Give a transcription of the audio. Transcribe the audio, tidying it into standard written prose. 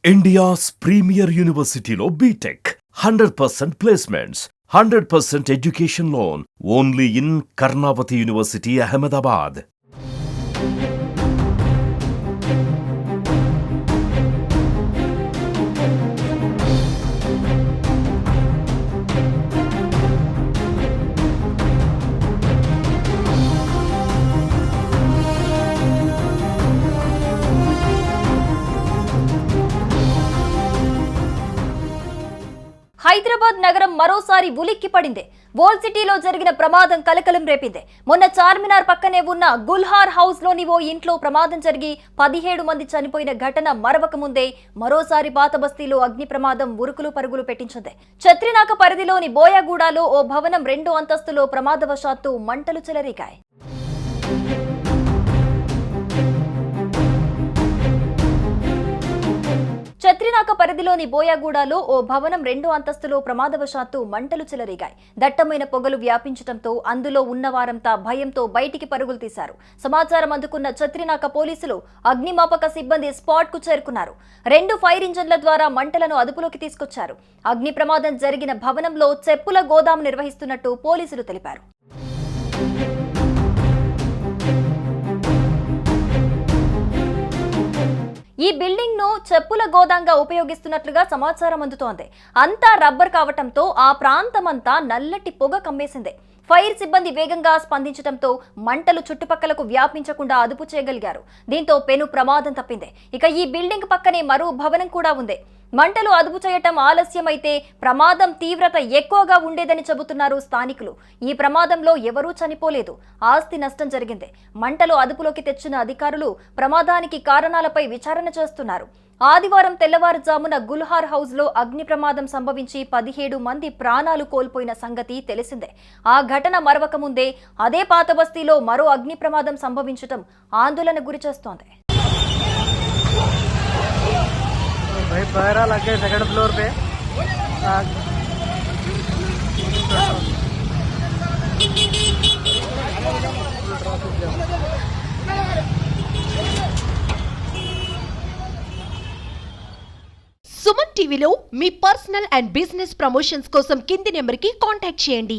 India's premier university lo BTech 100% placements, 100% education loan only in Karnavati University, Ahmedabad. Hyderabad నగరం మరోసారి ఉలిక్కి పడింది. వోల్ సిటీలో జరిగిన ప్రమాదం కలకలం రేపింది. మొన్న చార్మినార్ పక్కనే ఉన్న గుల్హార్ హౌస్ లోని ఓ ఇంట్లో ప్రమాదం జరిగి 17 మంది చనిపోయిన ఘటన మరవక ముందే మరోసారి పాత బస్తీలో అగ్ని ప్రమాదం ఉరుకులు పరుగులు పెట్టించింది. ఛత్రినాక పరిధిలోని బోయాగూడలో ఓ భవనం 2వ అంతస్తులో ప్రమాదవశాత్తు మంటలు చెలరేగాయి. ఛత్రినాక పరిధిలోని బోయాగూడలో ఓ భవనం 2వ అంతస్తులో ప్రమాదవశాత్తు మంటలు చెలరేగాయి. దట్టమైన పొగలు వ్యాపించడంతో అందులో ఉన్నవారంతా భయంతో బయటికి పరుగులు తీశారు. సమాచారం అందుకున్న ఛత్రినాక పోలీసులు, అగ్నిమాపక సిబ్బంది స్పాట్ కు చేరుకున్నారు. 2 ఫైర్ ఇంజన్ల ద్వారా మంటలను అదుపులోకి తీసుకొచ్చారు. అగ్ని ప్రమాదం జరిగిన భవనంలో చెప్పుల గోదాము నిర్వహిస్తున్నట్టు పోలీసులు తెలిపారు. ఈ బిల్డింగ్ ను చెప్పుల గోదాంగా ఉపయోగిస్తున్నట్లుగా సమాచారం అందుతోంది. అంతా రబ్బర్ కావటంతో ఆ ప్రాంతమంతా నల్లటి పొగ కమ్మేసింది. ఫైర్ సిబ్బంది వేగంగా స్పందించడంతో మంటలు చుట్టుపక్కలకు వ్యాపించకుండా అదుపు చేయగలిగారు. దీంతో పెను ప్రమాదం తప్పింది. ఇక ఈ బిల్డింగ్ పక్కనే మరో భవనం కూడా ఉంది. మంటలు అదుపు చేయటం ఆలస్యమైతే ప్రమాదం తీవ్రత ఎక్కువగా ఉండేదని చెబుతున్నారు స్థానికులు. ఈ ప్రమాదంలో ఎవరూ చనిపోలేదు, ఆస్తి నష్టం జరిగింది. మంటలు అదుపులోకి తెచ్చిన అధికారులు ప్రమాదానికి కారణాలపై విచారణ చేస్తున్నారు. ఆదివారం తెల్లవారుజామున గుల్హార్ హౌస్ లో అగ్ని ప్రమాదం సంభవించి 17 మంది ప్రాణాలు కోల్పోయిన సంగతి తెలిసిందే. ఆ ఘటన మరవక ముందే అదే పాత బస్తీలో మరో అగ్ని ప్రమాదం సంభవించడం ఆందోళన గురిచేస్తోంది. भाई पहरा लगे सेकंड फ्लोर पे సుమన్ టీవీలో మీ పర్సనల్ అండ్ బిజినెస్ ప్రమోషన్స్ కోసం కింది నెంబర్కి కాంటాక్ట్ చేయండి.